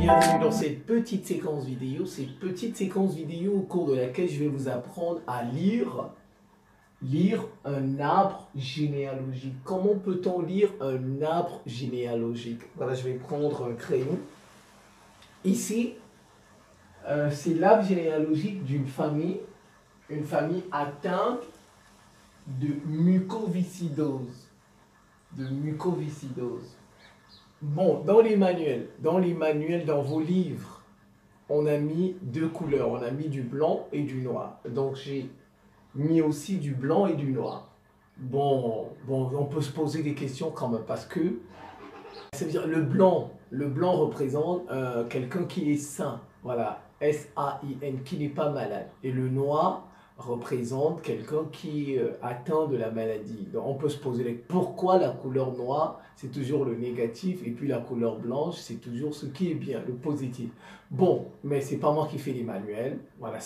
bienvenue dans cette petite séquence vidéo au cours de laquelle je vais vous apprendre à lire un arbre généalogique. Comment peut-on lire un arbre généalogique? Voilà, je vais prendre un crayon. Ici, c'est l'arbre généalogique d'une famille, une famille atteinte de mucoviscidose. Bon, dans les manuels, dans vos livres, on a mis deux couleurs. On a mis du blanc et du noir. Donc, j'ai mis aussi du blanc et du noir. Bon, on peut se poser des questions quand même parce que, ça veut dire le blanc représente quelqu'un qui est sain. Voilà, S-A-I-N, qui n'est pas malade. Et le noir représente quelqu'un qui est atteint de la maladie. Donc on peut se poser pourquoi la couleur noire, c'est toujours le négatif, et puis la couleur blanche, c'est toujours ce qui est bien, le positif. Bon, mais c'est pas moi qui fais les manuels. Voilà,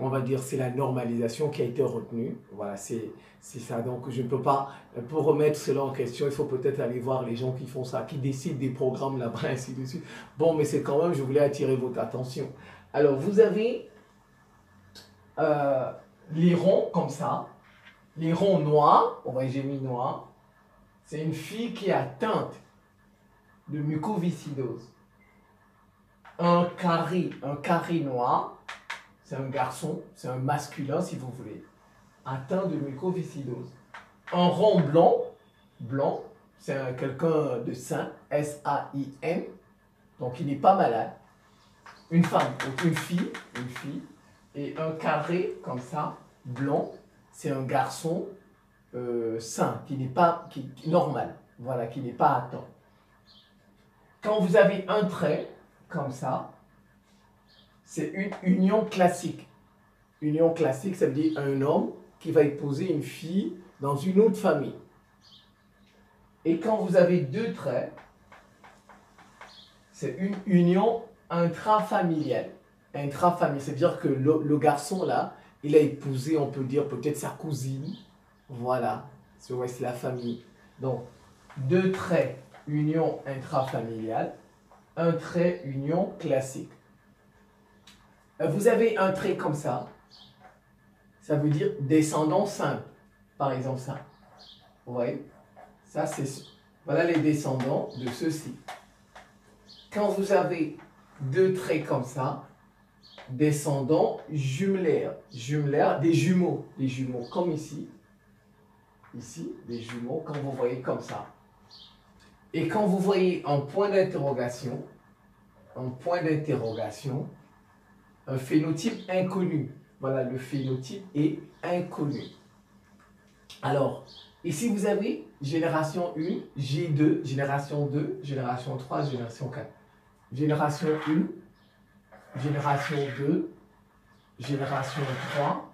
on va dire, c'est la normalisation qui a été retenue. Voilà, c'est ça. Donc je ne peux pas, pour remettre cela en question, il faut peut-être aller voir les gens qui font ça, qui décident des programmes là-bas, ainsi de suite. Bon, mais c'est quand même, je voulais attirer votre attention. Alors, vous avez les ronds comme ça, les ronds noirs, j'ai mis noir, c'est une fille qui est atteinte de mucoviscidose. Un carré noir, c'est un garçon, c'est un masculin si vous voulez, atteint de mucoviscidose. Un rond blanc, c'est quelqu'un de sain, S-A-I-N, donc il n'est pas malade. Une femme, donc une fille, et un carré comme ça, blanc, c'est un garçon sain, qui n'est pas normal, voilà, qui n'est pas atteint. Quand vous avez un trait comme ça, c'est une union classique. Union classique, ça veut dire un homme qui va épouser une fille dans une autre famille. Et quand vous avez deux traits, c'est une union intrafamiliale. C'est-à-dire que le garçon là, il a épousé, on peut dire peut-être sa cousine. Voilà, c'est la famille. Donc, deux traits, union intrafamiliale, un trait, union classique. Vous avez un trait comme ça veut dire descendant simple. Par exemple, ça. Vous voyez? Ça, voilà les descendants de ceux-ci. Quand vous avez deux traits comme ça, descendants jumelaires, des jumeaux comme ici, des jumeaux, quand vous voyez comme ça. Et quand vous voyez un point d'interrogation, un phénotype inconnu. Voilà, le phénotype est inconnu. Alors, ici vous avez génération 1, G2, génération 2, génération 3, génération 4. Génération 1, génération 2, génération 3,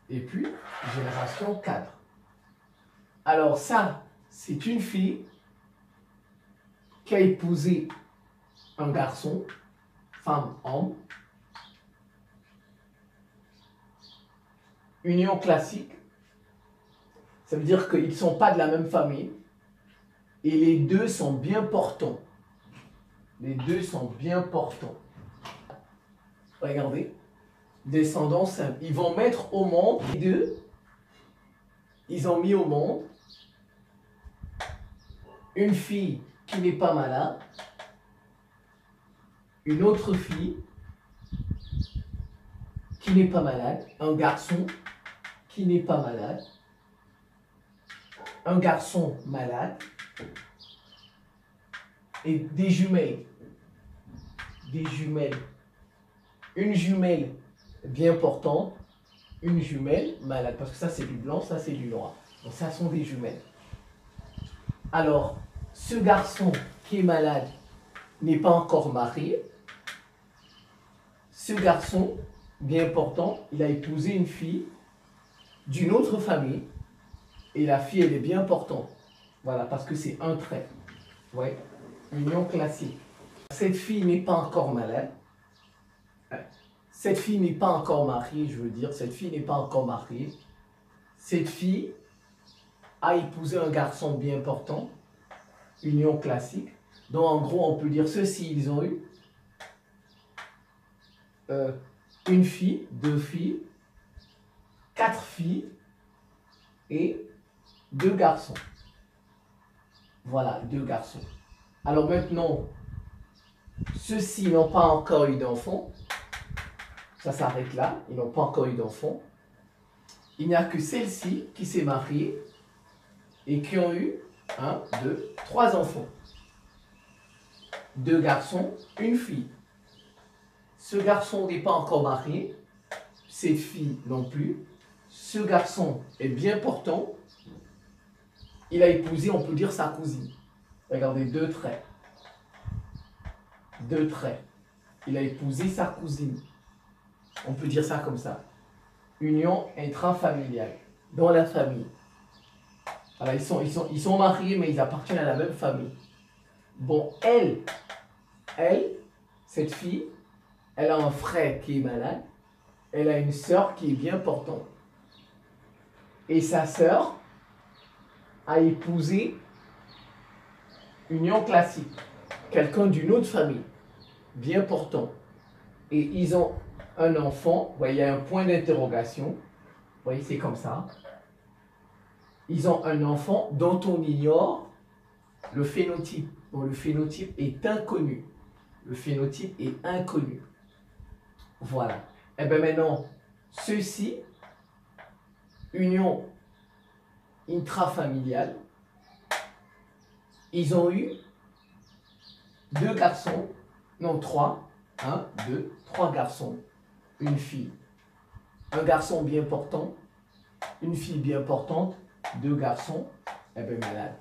et puis génération 4. Alors ça, c'est une fille qui a épousé un garçon, femme, homme. Union classique, ça veut dire qu'ils ne sont pas de la même famille et les deux sont bien portants. Regardez, descendants simples. Ils vont mettre au monde, les deux, ils ont mis au monde une fille qui n'est pas malade, une autre fille qui n'est pas malade, un garçon qui n'est pas malade, un garçon malade, et des jumelles. Une jumelle bien portante, une jumelle malade, parce que ça c'est du blanc, ça c'est du noir. Donc ça sont des jumelles. Alors, ce garçon qui est malade n'est pas encore marié. Ce garçon bien portant, il a épousé une fille d'une autre famille et la fille elle est bien portante. Voilà, parce que c'est un trait. Ouais, union classique. Cette fille n'est pas encore malade. Cette fille n'est pas encore mariée, je veux dire. Cette fille n'est pas encore mariée. Cette fille a épousé un garçon bien portant. Union classique. Donc en gros, on peut dire ceci, ils ont eu une fille, 2 filles, 4 filles et 2 garçons. Voilà, 2 garçons. Alors maintenant, ceux-ci n'ont pas encore eu d'enfants. Ça s'arrête là, ils n'ont pas encore eu d'enfants. Il n'y a que celle-ci qui s'est mariée et qui ont eu 1, 2, 3 enfants. 2 garçons, une fille. Ce garçon n'est pas encore marié, cette fille non plus. Ce garçon est bien portant. Il a épousé, on peut dire, sa cousine. Regardez, 2 traits. 2 traits. Il a épousé sa cousine. On peut dire ça comme ça. Union intrafamiliale, dans la famille. Alors, ils sont mariés, mais ils appartiennent à la même famille. Bon, elle, cette fille, elle a un frère qui est malade. Elle a une sœur qui est bien portante. Et sa sœur a épousé union classique, quelqu'un d'une autre famille, bien portant. Et ils ont un enfant, vous voyez, il y a un point d'interrogation. Vous voyez, c'est comme ça. Ils ont un enfant dont on ignore le phénotype. Bon, le phénotype est inconnu. Le phénotype est inconnu. Voilà. Et bien maintenant, ceux-ci, union intrafamiliale, ils ont eu 2 garçons, non 3, 1, 2, 3 garçons, une fille. Un garçon bien portant, une fille bien portante, 2 garçons, et bien malades.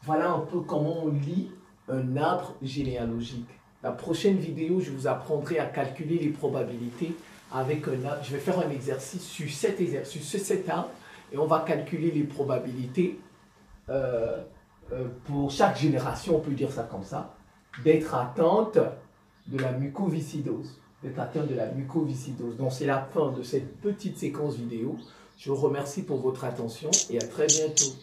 Voilà un peu comment on lit un arbre généalogique. La prochaine vidéo, je vous apprendrai à calculer les probabilités avec un arbre. Je vais faire un exercice sur cet arbre et on va calculer les probabilités pour chaque génération, on peut dire ça comme ça, d'être atteinte de la mucoviscidose. Donc c'est la fin de cette petite séquence vidéo. Je vous remercie pour votre attention et à très bientôt.